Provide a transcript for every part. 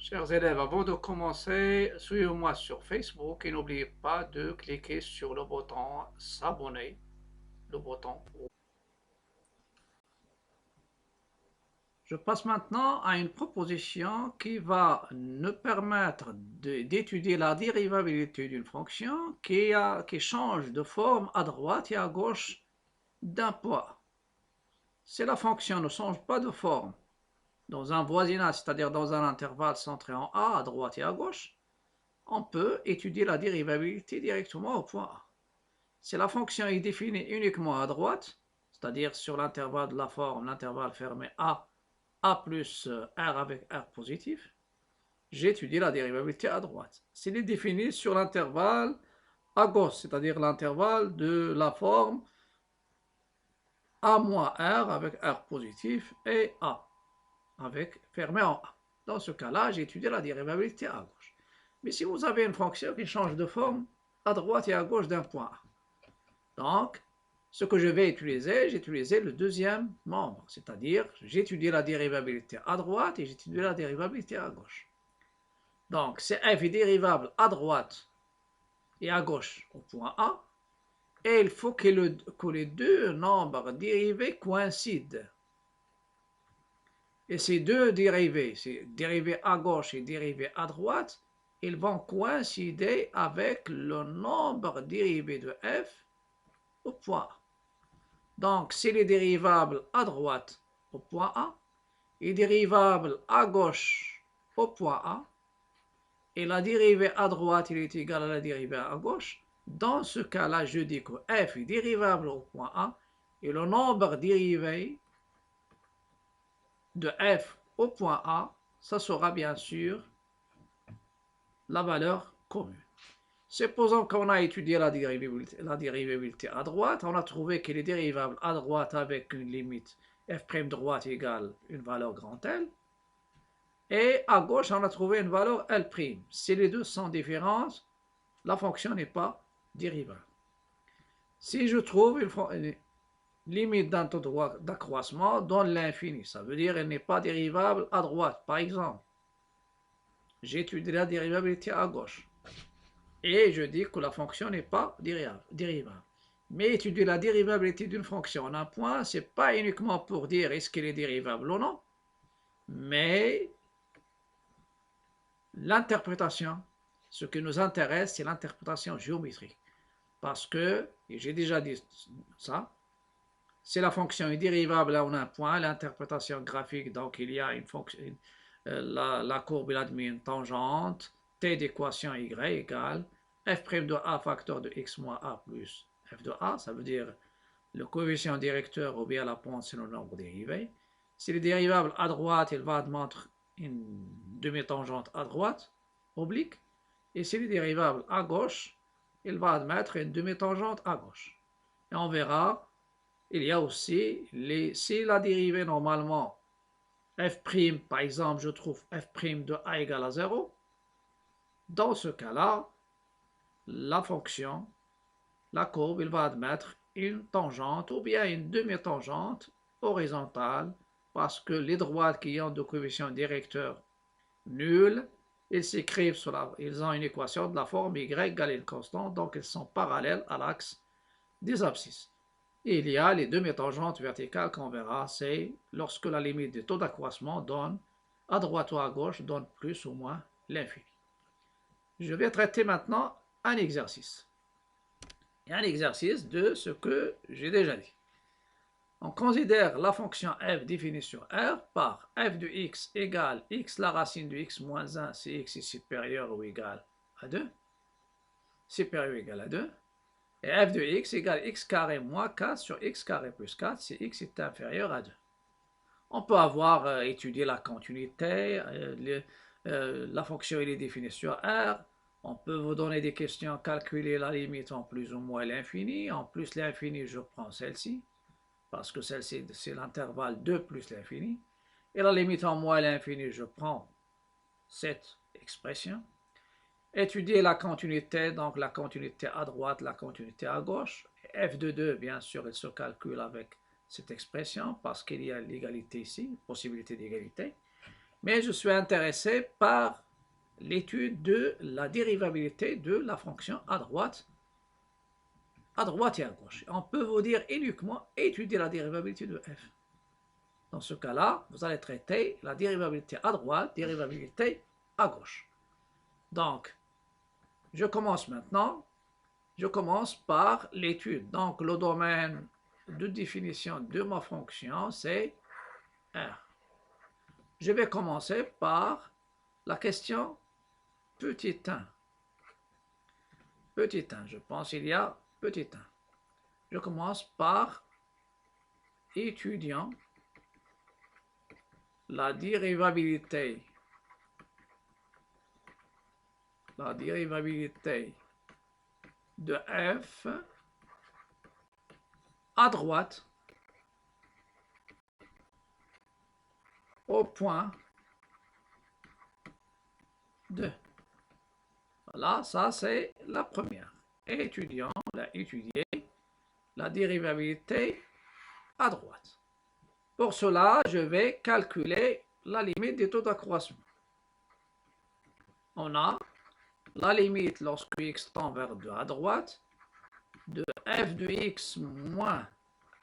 Chers élèves, avant de commencer, suivez-moi sur Facebook et n'oubliez pas de cliquer sur le bouton s'abonner, le bouton. Je passe maintenant à une proposition qui va nous permettre d'étudier la dérivabilité d'une fonction qui change de forme à droite et à gauche d'un point. Si la fonction ne change pas de forme dans un voisinage, c'est-à-dire dans un intervalle centré en A, à droite et à gauche, on peut étudier la dérivabilité directement au point A. Si la fonction est définie uniquement à droite, c'est-à-dire sur l'intervalle de la forme, l'intervalle fermé A plus R avec R positif, j'étudie la dérivabilité à droite. S'il est défini sur l'intervalle à gauche, c'est-à-dire l'intervalle de la forme A moins R avec R positif et A avec fermé en A. Dans ce cas-là, j'étudie la dérivabilité à gauche. Mais si vous avez une fonction qui change de forme à droite et à gauche d'un point A, donc, ce que je vais utiliser, j'ai utilisé le deuxième membre, c'est-à-dire j'étudie la dérivabilité à droite et j'étudie la dérivabilité à gauche. Donc, c'est f est dérivable à droite et à gauche au point A, et il faut que les deux nombres dérivés coïncident. Et ces deux dérivés, ces dérivés à gauche et dérivés à droite, ils vont coïncider avec le nombre dérivé de f au point A. Donc, si les dérivables à droite au point A et dérivable à gauche au point A, et la dérivée à droite il est égal à la dérivée à gauche, dans ce cas-là, je dis que f est dérivable au point A et le nombre dérivé de f au point A, ça sera bien sûr la valeur commune. Supposons qu'on a étudié la dérivabilité à droite, on a trouvé qu'elle est dérivable à droite avec une limite f' droite égale une valeur grand L, et à gauche on a trouvé une valeur L'. Si les deux sont différentes, la fonction n'est pas dérivable. Si je trouve une limite d'un taux d'accroissement dans l'infini, ça veut dire qu'elle n'est pas dérivable à droite. Par exemple, j'étudie la dérivabilité à gauche. Et je dis que la fonction n'est pas dérivable. Mais étudier la dérivabilité d'une fonction en un point, ce n'est pas uniquement pour dire est-ce qu'elle est dérivable ou non, mais l'interprétation, ce qui nous intéresse, c'est l'interprétation géométrique. Parce que, et j'ai déjà dit ça, si la fonction est dérivable en un point, l'interprétation graphique, donc il y a une fonction, la courbe il admet une tangente, t d'équation y égale f' de a facteur de x moins a plus f de a, ça veut dire le coefficient directeur ou bien la pente c'est le nombre dérivé. Si le dérivable à droite, il va admettre une demi-tangente à droite, oblique, et si le dérivable à gauche, il va admettre une demi-tangente à gauche. Et on verra, il y a aussi, si la dérivée normalement f', par exemple, je trouve f' de a égale à 0, dans ce cas-là, la fonction, la courbe, il va admettre une tangente ou bien une demi-tangente horizontale parce que les droites qui ont de coefficient directeur nul, ils ont une équation de la forme y égale une constante, donc ils sont parallèles à l'axe des abscisses. Et il y a les demi-tangentes verticales qu'on verra, c'est lorsque la limite des taux d'accroissement donne à droite ou à gauche donne plus ou moins l'infini. Je vais traiter maintenant un exercice. Et un exercice de ce que j'ai déjà dit. On considère la fonction f définie sur R par f de x égale x la racine de x moins 1 si x est supérieur ou égal à 2, supérieur ou égal à 2, et f de x égale x carré moins 4 sur x carré plus 4 si x est inférieur à 2. On peut avoir étudié la continuité, la fonction est définie sur R, on peut vous donner des questions, calculer la limite en plus ou moins l'infini, en plus l'infini je prends celle-ci, parce que celle-ci c'est l'intervalle 2 plus l'infini, et la limite en moins l'infini je prends cette expression. Étudier la continuité, donc la continuité à droite, la continuité à gauche, f de 2 bien sûr elle se calcule avec cette expression parce qu'il y a l'égalité ici, possibilité d'égalité. mais je suis intéressé par l'étude de la dérivabilité de la fonction à droite et à gauche. On peut vous dire uniquement étudier la dérivabilité de f. Dans ce cas-là, vous allez traiter la dérivabilité à droite, dérivabilité à gauche. Donc, je commence maintenant. Je commence par l'étude. Donc, le domaine de définition de ma fonction, c'est R. Je vais commencer par la question petit 1. Petit 1, je pense qu'il y a petit 1. Je commence par étudiant la dérivabilité de f à droite au point 2. Voilà, ça c'est la première. Étudiant, on a étudié la dérivabilité à droite. Pour cela, je vais calculer la limite des taux d'accroissement. On a la limite lorsque x tend vers 2 à droite de f de x moins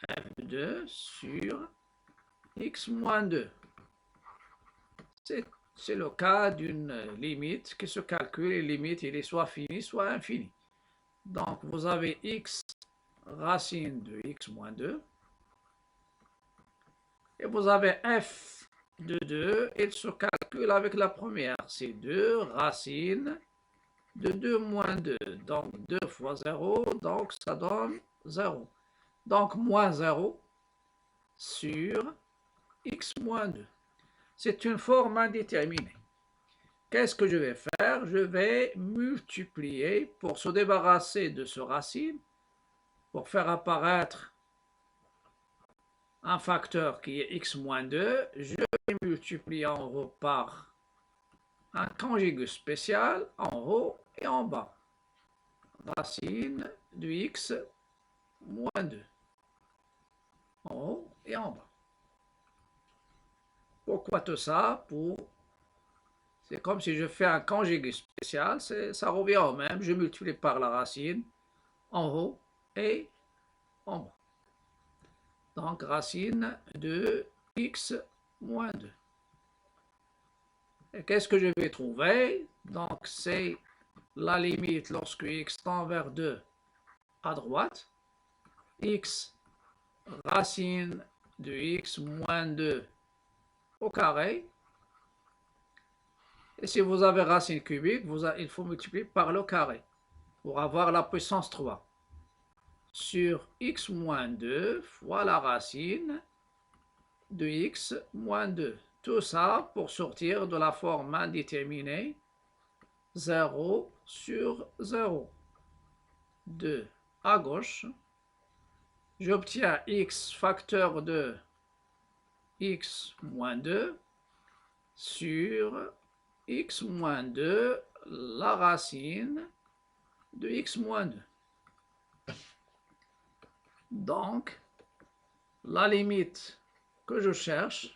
f de 2 sur x moins 2. C'est le cas d'une limite qui se calcule, et limite il est soit fini soit infini. Donc vous avez x racine de x moins 2 et vous avez f de 2, il se calcule avec la première, c'est 2 racine de 2 moins 2, donc 2 fois 0, donc ça donne 0. Donc moins 0 sur x moins 2. C'est une forme indéterminée. Qu'est-ce que je vais faire? Je vais multiplier pour se débarrasser de ce racine, pour faire apparaître un facteur qui est x moins 2, je vais multiplier en haut par un conjugué spécial en haut et en bas. Racine de x moins 2. En haut et en bas. Pourquoi tout ça? C'est comme si je fais un conjugué spécial, ça revient au même. Je multiplie par la racine en haut et en bas. Donc, racine de x moins 2. Et qu'est-ce que je vais trouver? Donc, c'est la limite lorsque x tend vers 2 à droite. X racine de x moins 2 au carré. Et si vous avez racine cubique, il faut multiplier par le carré pour avoir la puissance 3. Sur x moins 2 fois la racine de x moins 2. Tout ça pour sortir de la forme indéterminée 0 sur 0. 2 à gauche. J'obtiens x facteur de x moins 2 sur x moins 2, la racine de x moins 2. Donc, la limite que je cherche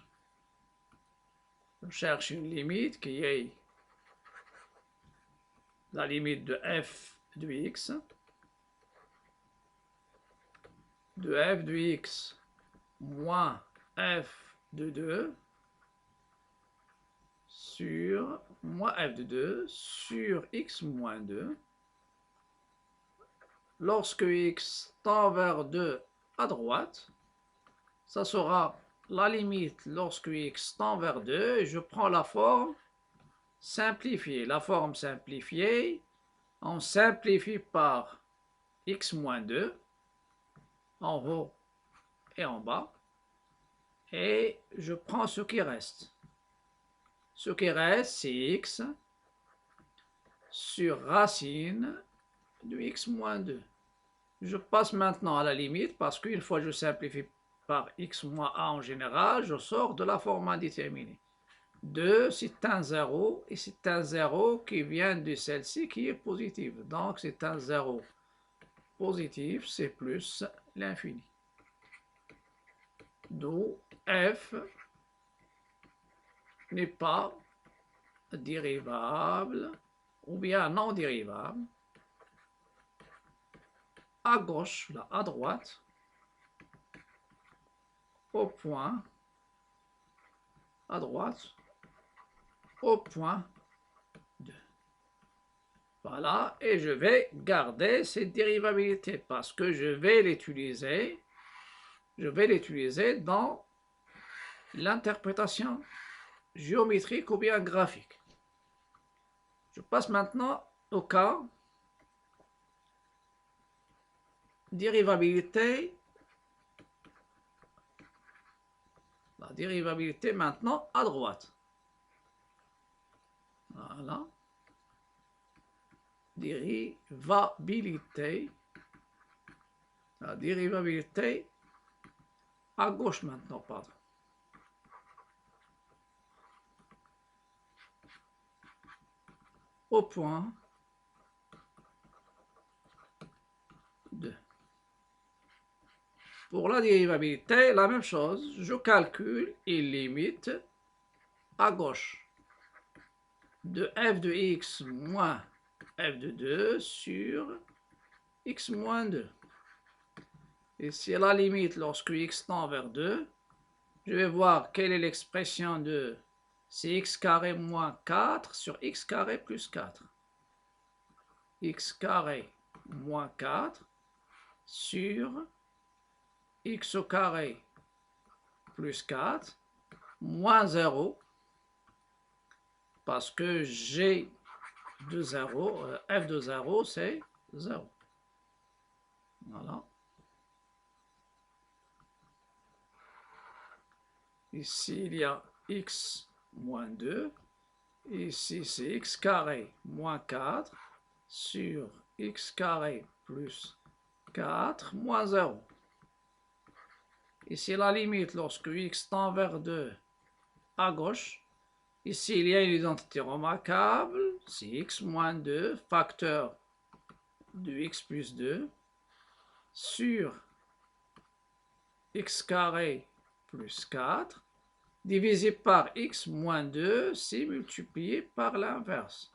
une limite qui est la limite de f de x, moins f de 2 sur moins f de 2 sur x moins 2. Lorsque x tend vers 2 à droite, ça sera la limite lorsque x tend vers 2, et je prends la forme simplifiée. La forme simplifiée, on simplifie par x moins 2, en haut et en bas, et je prends ce qui reste. Ce qui reste, c'est x sur racine de x moins 2. Je passe maintenant à la limite parce qu'une fois que je simplifie par x moins a en général, je sors de la forme indéterminée. 2, c'est un 0 et c'est un 0 qui vient de celle-ci qui est positive. Donc c'est un 0 positif, c'est plus l'infini. D'où f n'est pas dérivable ou bien non dérivable. À gauche, là, à droite, au point, à droite, au point 2. Voilà, et je vais garder cette dérivabilité parce que je vais l'utiliser dans l'interprétation géométrique ou bien graphique. Je passe maintenant au cas dérivabilité. La dérivabilité maintenant à droite. Voilà. Dérivabilité. La dérivabilité à gauche maintenant, pardon. Au point 2. Pour la dérivabilité, la même chose. Je calcule une limite à gauche de f de x moins f de 2 sur x moins 2. Et si la limite lorsque x tend vers 2, je vais voir quelle est l'expression de x carré moins 4 sur x carré plus 4. X carré moins 4 sur x au carré plus 4 moins 0 parce que g de 0, f de 0 c'est 0. Voilà. Ici il y a x moins 2. Ici c'est x carré moins 4 sur x carré plus 4 moins 0. Ici la limite lorsque x tend vers 2 à gauche. Ici il y a une identité remarquable. C'est x moins 2 facteur de x plus 2 sur x carré plus 4 divisé par x moins 2, c'est multiplié par l'inverse.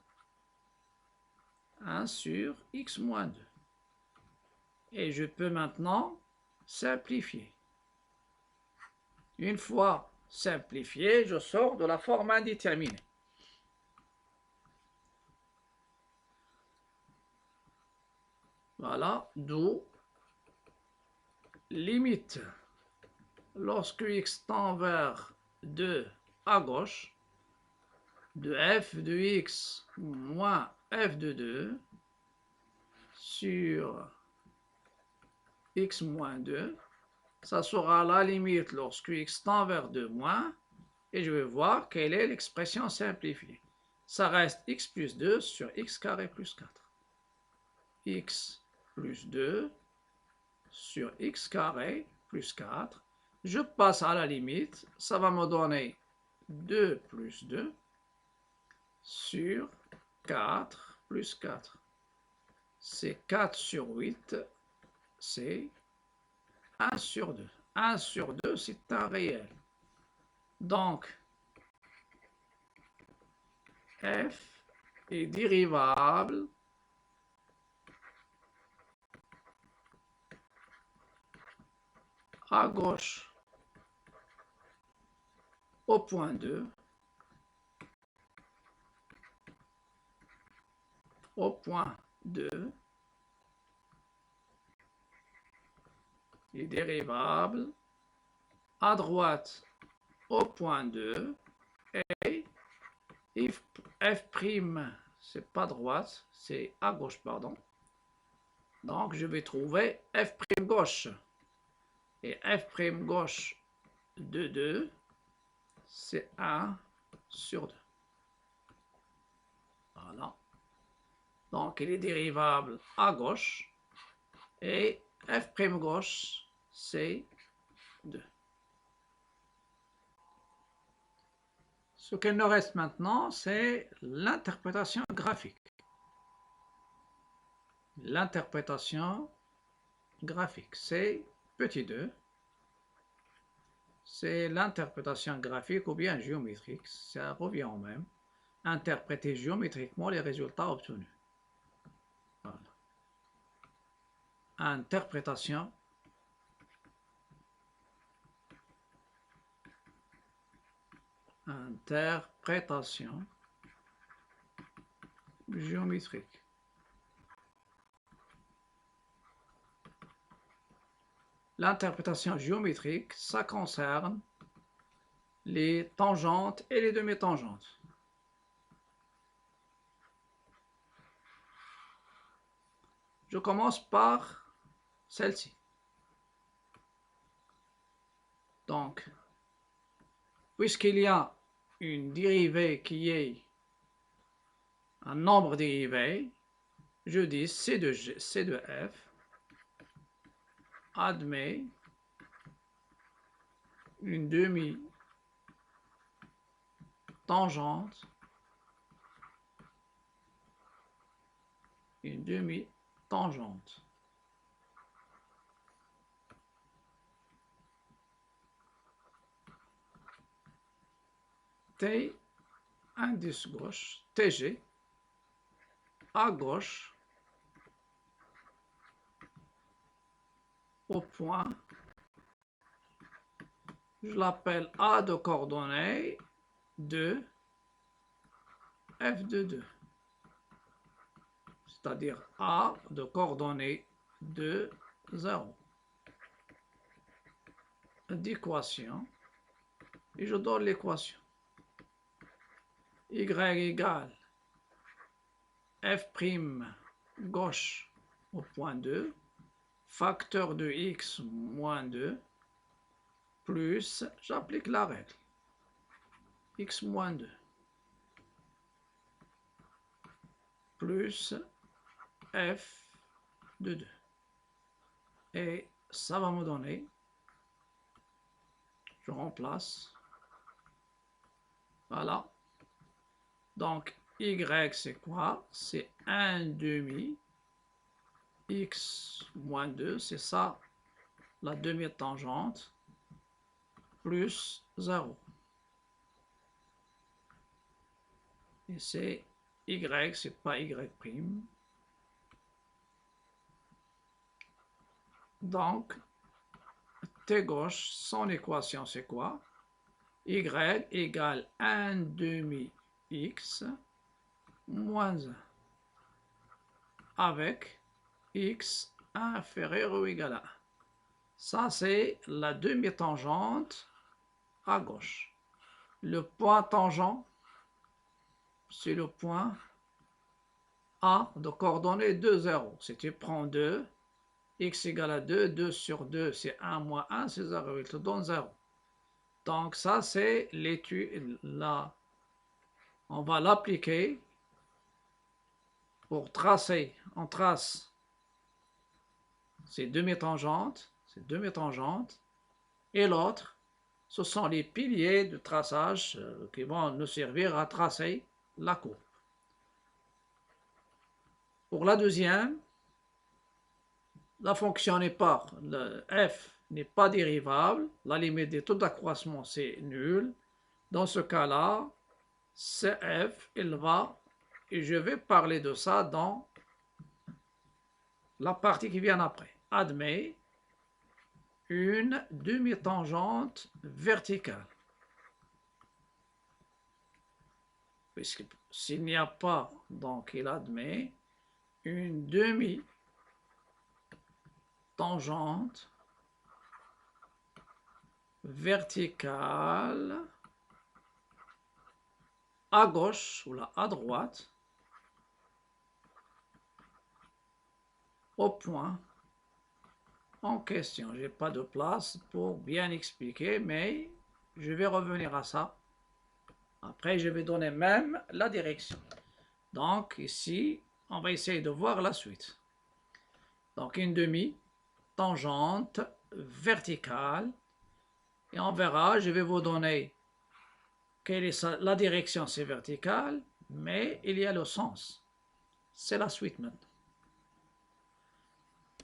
1 sur x moins 2. Et je peux maintenant simplifier. Une fois simplifié, je sors de la forme indéterminée. Voilà, d'où limite lorsque x tend vers 2 à gauche de f de x moins f de 2 sur x moins 2, ça sera la limite lorsque x tend vers 2 moins, et je vais voir quelle est l'expression simplifiée. Ça reste x plus 2 sur x carré plus 4. X plus 2 sur x carré plus 4. Je passe à la limite, ça va me donner 2 plus 2 sur 4 plus 4. C'est 4 sur 8, c'est 1 sur 2. 1 sur 2, c'est un réel. Donc, f est dérivable à gauche au point 2, au point 2, est dérivable à droite au point 2 et f', c'est pas droite, c'est à gauche, pardon. Donc, je vais trouver f' gauche. Et f' gauche de 2, c'est 1 sur 2. Voilà. Donc, il est dérivable à gauche. Et f' gauche, c'est 2. Ce qu'il nous reste maintenant, c'est l'interprétation graphique. L'interprétation graphique, c'est petit 2. c'est l'interprétation graphique ou bien géométrique, ça revient au même. Interpréter géométriquement les résultats obtenus. Voilà. Interprétation géométrique. L'interprétation géométrique, ça concerne les tangentes et les demi-tangentes. Je commence par celle-ci. Donc, puisqu'il y a une dérivée qui est un nombre dérivé, je dis C de F admet une demi-tangente, T, indice gauche, TG, à gauche, au point, je l'appelle A de coordonnées 2, F de 2. C'est-à-dire A de coordonnées 2, 0. D'équation, et je donne l'équation. Y égale F' gauche au point 2, facteur de X moins 2, plus, j'applique la règle, X moins 2, plus F de 2. Et ça va me donner, je remplace, voilà. Donc, Y, c'est quoi? C'est 1 demi, X moins 2, c'est ça, la demi-tangente, plus 0. Et c'est Y, c'est pas Y'. Donc, T gauche, son équation, c'est quoi? Y égale 1 demi X moins 1 avec X inférieur ou égal à 1. Ça, c'est la demi-tangente à gauche. Le point tangent, c'est le point A de coordonnées 2, 0. Si tu prends 2, X égale à 2, 2 sur 2, c'est 1 moins 1, c'est 0, il te donne 0. Donc ça, c'est l'étude, là, on va l'appliquer pour tracer, on trace ces demi-tangentes, et l'autre, ce sont les piliers de traçage qui vont nous servir à tracer la courbe. Pour la deuxième, la fonction n'est pas, le f n'est pas dérivable, la limite des taux d'accroissement c'est nul. Dans ce cas-là, CF, il va, et je vais parler de ça dans la partie qui vient après, admet une demi-tangente verticale. Puisque s'il n'y a pas, donc il admet une demi-tangente verticale à gauche ou là à droite au point en question. Je n'ai pas de place pour bien expliquer, mais je vais revenir à ça. Après, je vais donner même la direction. Donc, ici, on va essayer de voir la suite. Donc, une demi-tangente verticale. Et on verra, je vais vous donner quelle est la direction, c'est vertical, mais il y a le sens. C'est la suite maintenant.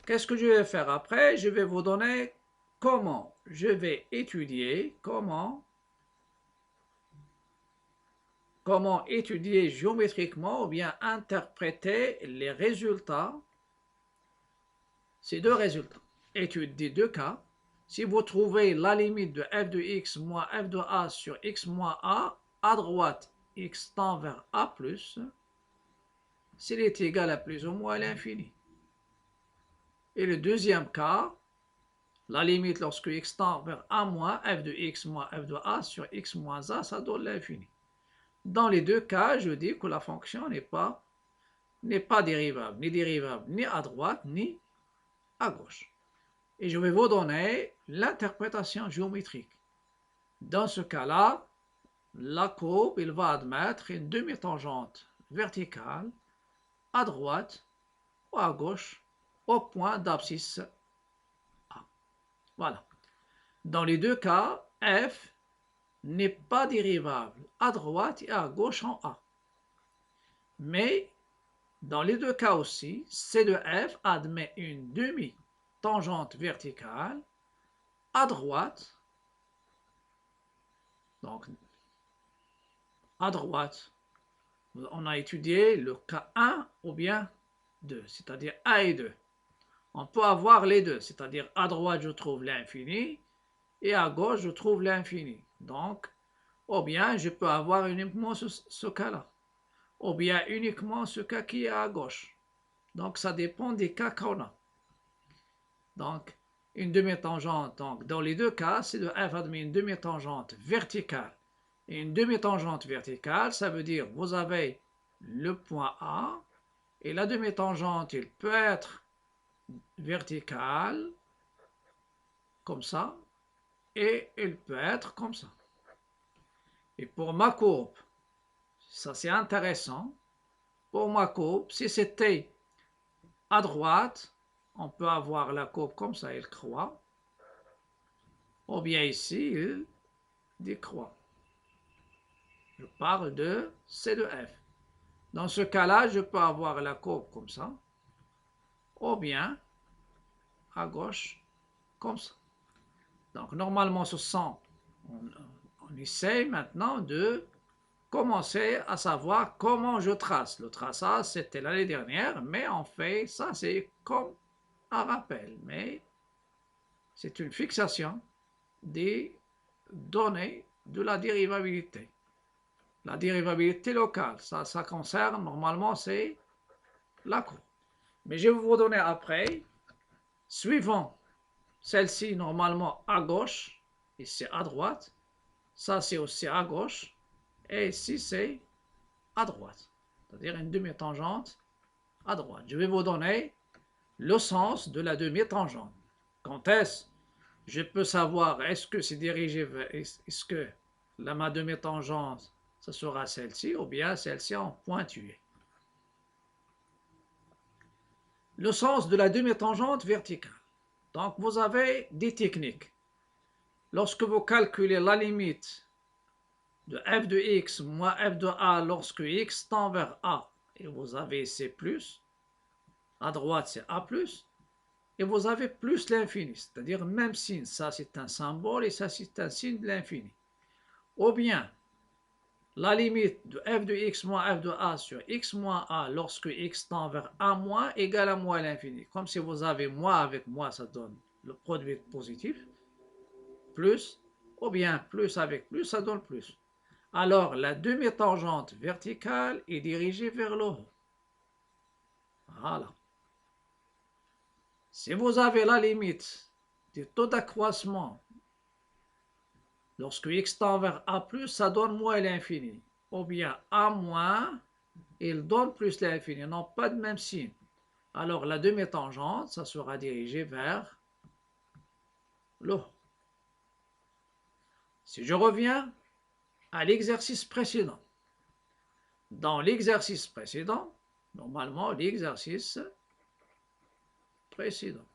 Qu'est-ce que je vais faire après? Je vais vous donner comment je vais étudier comment étudier géométriquement ou bien interpréter les résultats, ces deux résultats. Étude des deux cas. Si vous trouvez la limite de f de x moins f de a sur x moins a, à droite, x tend vers a plus, s'il est égal à plus ou moins à l'infini. Et le deuxième cas, la limite lorsque x tend vers a moins, f de x moins f de a sur x moins a, ça donne l'infini. Dans les deux cas, je dis que la fonction n'est pas dérivable ni à droite ni à gauche. Et je vais vous donner l'interprétation géométrique. Dans ce cas-là, la courbe, il va admettre une demi-tangente verticale à droite ou à gauche au point d'abscisse A. Voilà. Dans les deux cas, f n'est pas dérivable à droite et à gauche en A. Mais dans les deux cas aussi, C de f admet une demi-tangente verticale à droite. Donc, à droite, on a étudié le cas 1 ou bien 2, c'est-à-dire A et 2. On peut avoir les deux, c'est-à-dire à droite, je trouve l'infini et à gauche, je trouve l'infini. Donc, ou bien je peux avoir uniquement ce cas-là, ou bien uniquement ce cas qui est à gauche. Donc, ça dépend des cas qu'on a. Donc, une demi-tangente, donc dans les deux cas, c'est de f admet une demi-tangente verticale. Et une demi-tangente verticale, ça veut dire vous avez le point A, et la demi-tangente, il peut être verticale, comme ça, et il peut être comme ça. Et pour ma courbe, ça c'est intéressant, pour ma courbe, si c'était à droite, on peut avoir la courbe comme ça, il croît, ou bien ici, il décroît. Je parle de C de f. Dans ce cas-là, je peux avoir la courbe comme ça, ou bien à gauche, comme ça. Donc, normalement, on essaie maintenant de commencer à savoir comment je trace. Le traçage, c'était l'année dernière, mais on fait ça, c'est comme un rappel, mais c'est une fixation des données de la dérivabilité. La dérivabilité locale, ça concerne, normalement, c'est la courbe. Mais je vais vous donner après, suivant celle-ci, normalement, à gauche, ici à droite, ça c'est aussi à gauche, et ici c'est à droite, c'est-à-dire une demi-tangente à droite. Je vais vous donner le sens de la demi-tangente. Quand est-ce je peux savoir, est-ce que c'est dirigé vers, est-ce que ma demi-tangente, ce sera celle-ci, ou bien celle-ci en pointillé. Le sens de la demi-tangente verticale. Donc, vous avez des techniques. Lorsque vous calculez la limite de f de x moins f de a lorsque x tend vers a, et vous avez c+, à droite c'est a+, et vous avez plus l'infini, c'est-à-dire même signe. Ça c'est un symbole et ça c'est un signe de l'infini. Ou bien, la limite de f de x moins f de a sur x moins a lorsque x tend vers a moins égale à moins l'infini. Comme si vous avez moins avec moins, ça donne le produit positif, plus, ou bien plus avec plus, ça donne plus. Alors, la demi-tangente verticale est dirigée vers le haut. Voilà. Si vous avez la limite du taux d'accroissement, lorsque x tend vers a+, ça donne moins l'infini. Ou bien a moins, il donne plus l'infini. Non, pas de même signe. Alors, la demi-tangente, ça sera dirigé vers le haut. Si je reviens à l'exercice précédent. Dans l'exercice précédent, normalement, l'exercice précédent.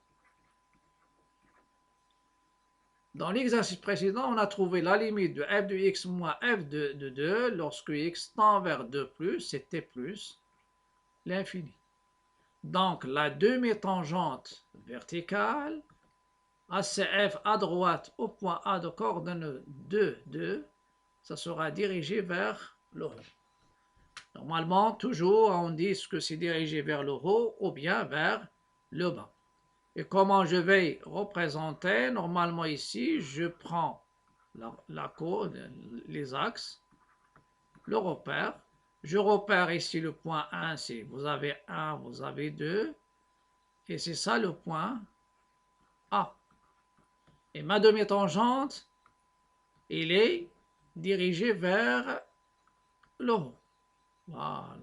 Dans l'exercice précédent, on a trouvé la limite de f de x moins f de 2 lorsque x tend vers 2 plus, c'était plus l'infini. Donc, la demi-tangente verticale ACF à droite au point A de coordonnées 2, 2, ça sera dirigé vers le haut. Normalement, toujours, on dit que c'est dirigé vers le haut ou bien vers le bas. Et comment je vais représenter? Normalement ici, je prends la courbe, les axes, le repère. Je repère ici le point 1, c'est vous avez 1, vous avez 2, et c'est ça le point A. Et ma demi-tangente, il est dirigé vers le haut. Voilà.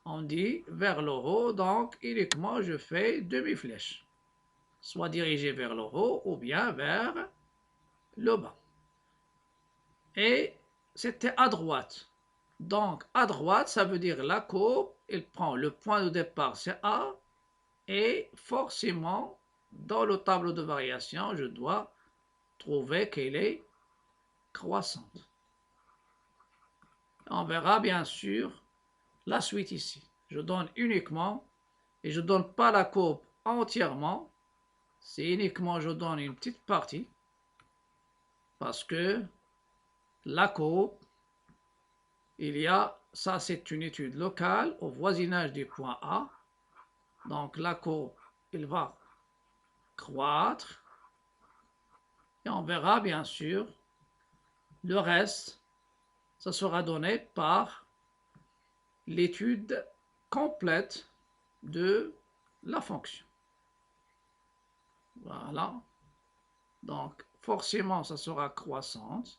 On dit vers le haut, donc uniquement je fais demi-flèche. Soit dirigé vers le haut ou bien vers le bas. Et c'était à droite. Donc à droite, ça veut dire la courbe, il prend le point de départ, c'est A, et forcément, dans le tableau de variation, je dois trouver qu'elle est croissante. On verra bien sûr la suite ici. Je donne uniquement, et je ne donne pas la courbe entièrement, c'est uniquement je donne une petite partie, parce que la courbe, il y a, ça c'est une étude locale au voisinage du point A, donc la courbe, il va croître, et on verra bien sûr le reste, ça sera donné par l'étude complète de la fonction. Voilà. Donc, forcément, ça sera croissante.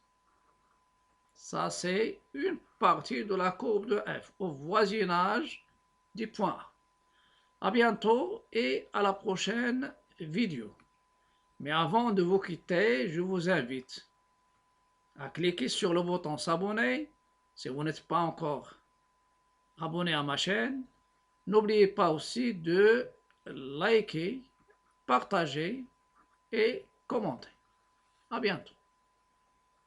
Ça, c'est une partie de la courbe de f au voisinage du point A. À bientôt et à la prochaine vidéo. Mais avant de vous quitter, je vous invite à cliquer sur le bouton s'abonner si vous n'êtes pas encore abonné à ma chaîne. N'oubliez pas aussi de liker, partager et commenter. À bientôt.